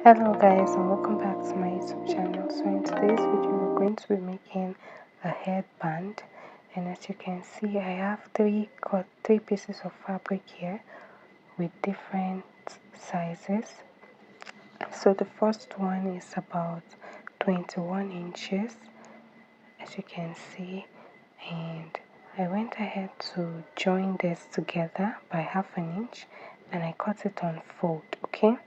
Hello guys, and welcome back to my YouTube channel. So in today's video we're going to be making a headband, and as you can see I have three pieces of fabric here with different sizes. So the first one is about 21 inches, as you can see, and I went ahead to join this together by ½ inch and I cut it on fold. Okay,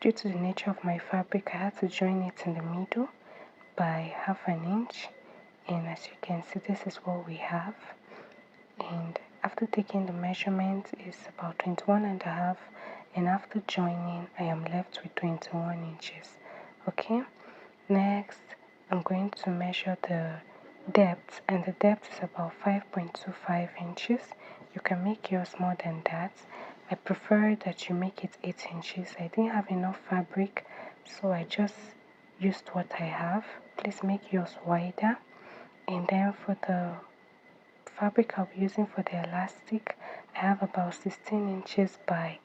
due to the nature of my fabric, I had to join it in the middle by ½ inch, and as you can see, this is what we have. And after taking the measurement, is about 21.5, and after joining, I am left with 21 inches. Okay, next I'm going to measure the depth, and the depth is about 5.25 inches. You can make yours more than that. I prefer that you make it 8 inches. I didn't have enough fabric, so I just used what I have. Please make yours wider. And then for the fabric I'll be using for the elastic, I have about 16 inches by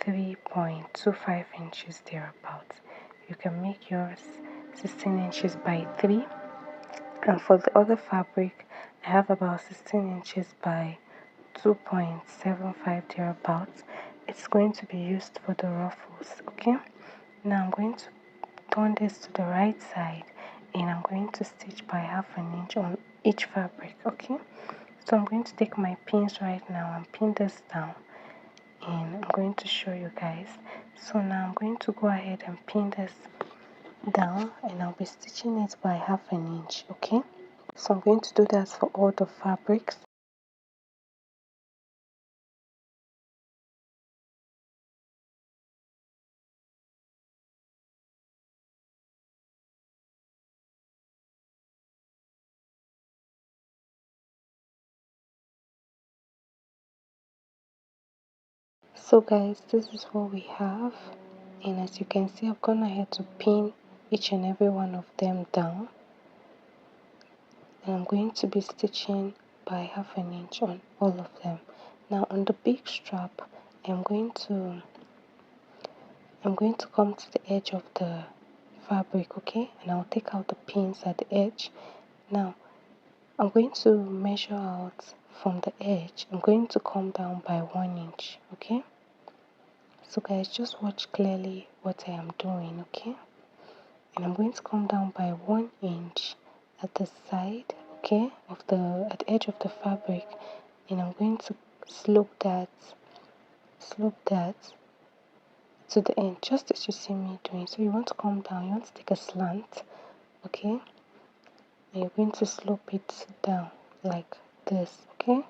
3.25 inches thereabouts. You can make yours 16 inches by 3. And for the other fabric, I have about 16 inches by 2.75 thereabouts. It's going to be used for the ruffles. Okay, now I'm going to turn this to the right side, and I'm going to stitch by ½ inch on each fabric. Okay, so I'm going to take my pins right now and pin this down, and I'm going to show you guys. So now I'm going to go ahead and pin this down, and I'll be stitching it by ½ inch. Okay, so I'm going to do that for all the fabrics. So guys, this is what we have, and as you can see, I've gone ahead to pin each and every one of them down, and I'm going to be stitching by ½ inch on all of them. Now on the big strap, I'm going to come to the edge of the fabric, okay, and I'll take out the pins at the edge. Now I'm going to measure out from the edge. I'm going to come down by 1 inch. Okay, so guys, just watch clearly what I am doing. Okay, and I'm going to come down by 1 inch at the side, okay, of the at the edge of the fabric, and I'm going to slope that to the end, just as you see me doing. So you want to come down, you want to take a slant, okay, and you're going to slope it down like this. Okay,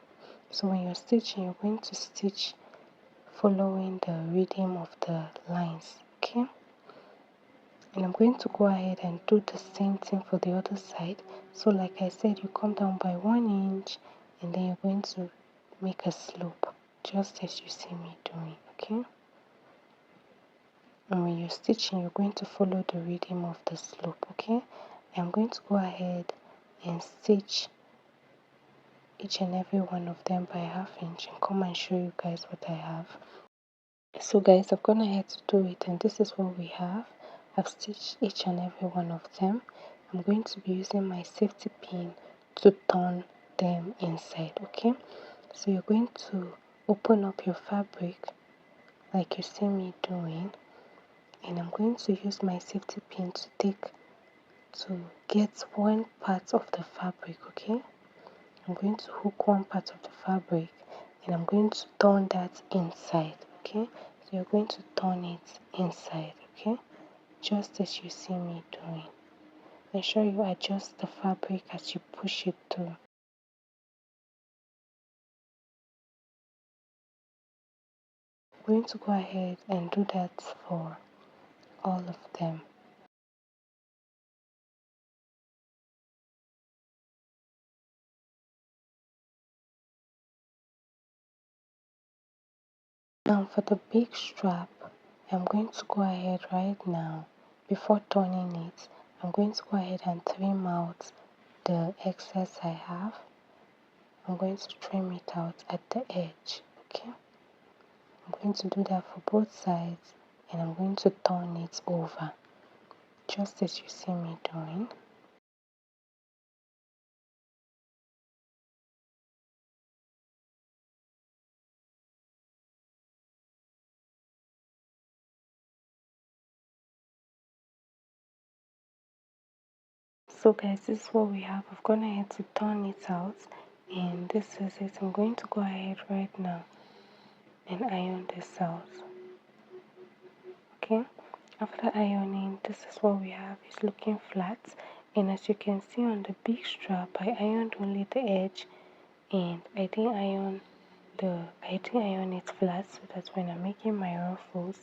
so when you're stitching, you're going to stitch following the rhythm of the lines. Okay, and I'm going to go ahead and do the same thing for the other side. So like I said, you come down by 1 inch, and then you're going to make a slope just as you see me doing. Okay, and when you're stitching, you're going to follow the rhythm of the slope. Okay, I'm going to go ahead and stitch each and every one of them by ½ inch and come and show you guys what I have. So guys, I've gone ahead to do it, and this is what we have. I've stitched each and every one of them. I'm going to be using my safety pin to turn them inside. Okay, so you're going to open up your fabric like you see me doing, and I'm going to use my safety pin to get one part of the fabric. Okay, I'm going to hook one part of the fabric, and I'm going to turn that inside. Okay, so you're going to turn it inside. Okay, just as you see me doing. Make sure you adjust the fabric as you push it through. I'm going to go ahead and do that for all of them. Now for the big strap, I'm going to go ahead right now. Before turning it, I'm going to go ahead and trim out the excess I have. I'm going to trim it out at the edge. Okay, I'm going to do that for both sides, and I'm going to turn it over just as you see me doing. So guys, this is what we have. I've gone ahead to turn it out, and this is it. I'm going to go ahead right now and iron this out. Okay, after ironing, this is what we have. It's looking flat, and as you can see on the big strap, I ironed only the edge, and I didn't iron it flat so that when I'm making my ruffles,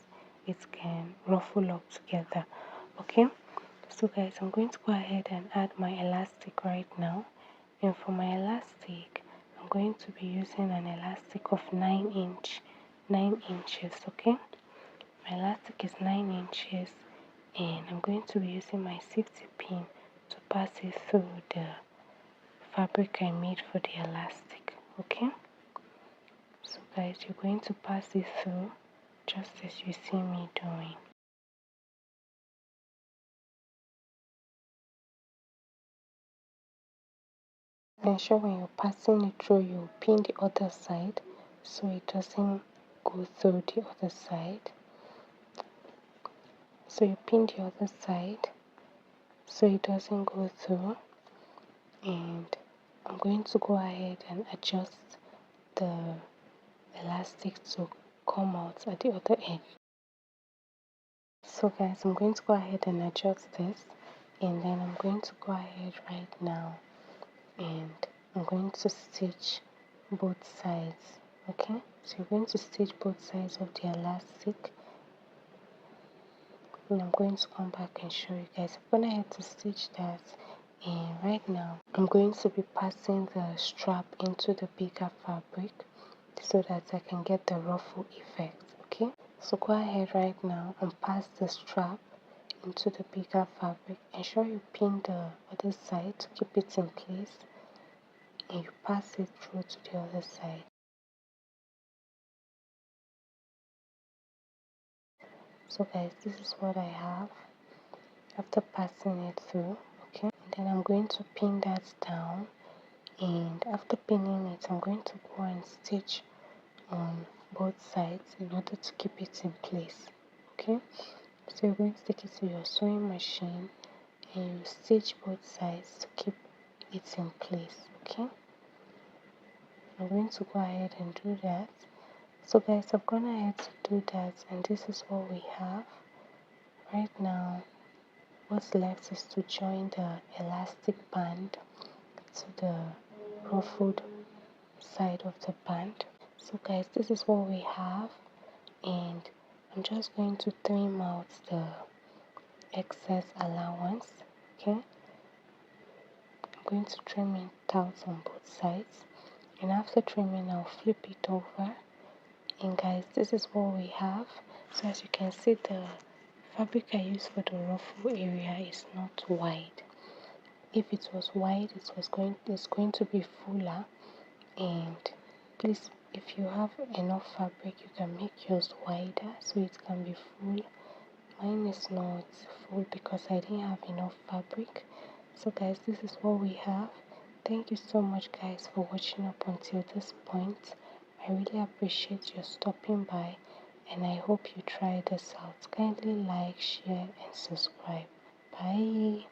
it can ruffle up together. Okay, so guys, I'm going to go ahead and add my elastic right now, and for my elastic, I'm going to be using an elastic of 9 inches. Okay, my elastic is 9 inches, and I'm going to be using my safety pin to pass it through the fabric I made for the elastic. Okay, so guys, you're going to pass it through just as you see me doing. Ensure when you're passing it through, you pin the other side so it doesn't go through the other side. So you pin the other side so it doesn't go through, and I'm going to go ahead and adjust the elastic to come out at the other end. So guys, I'm going to go ahead and adjust this, and then I'm going to go ahead right now and I'm going to stitch both sides. Okay, so you're going to stitch both sides of the elastic, and I'm going to come back and show you guys. I'm going to have to stitch that, and right now I'm going to be passing the strap into the bigger fabric so that I can get the ruffle effect. Okay, so go ahead right now and pass the strap into the bigger fabric. Ensure you pin the other side to keep it in place, and you pass it through to the other side. So guys, this is what I have after passing it through. Okay, and then I'm going to pin that down, and after pinning it, I'm going to go and stitch on both sides in order to keep it in place. Okay, so you're going to take it to your sewing machine and you stitch both sides to keep it in place. Okay, I'm going to go ahead and do that. So guys, I've gone ahead to do that, and this is what we have right now. What's left is to join the elastic band to the ruffled side of the band. So guys, this is what we have, and I'm just going to trim out the excess allowance. Okay, I'm going to trim it out on both sides, and after trimming, I'll flip it over. And guys, this is what we have. So as you can see, the fabric I used for the ruffle area is not wide. If it was wide, it's going to be fuller. And please, if you have enough fabric, you can make yours wider so it can be full. Mine is not full because I didn't have enough fabric. So guys, this is what we have. Thank you so much guys for watching up until this point. I really appreciate your stopping by, and I hope you try this out. Kindly like, share and subscribe. Bye.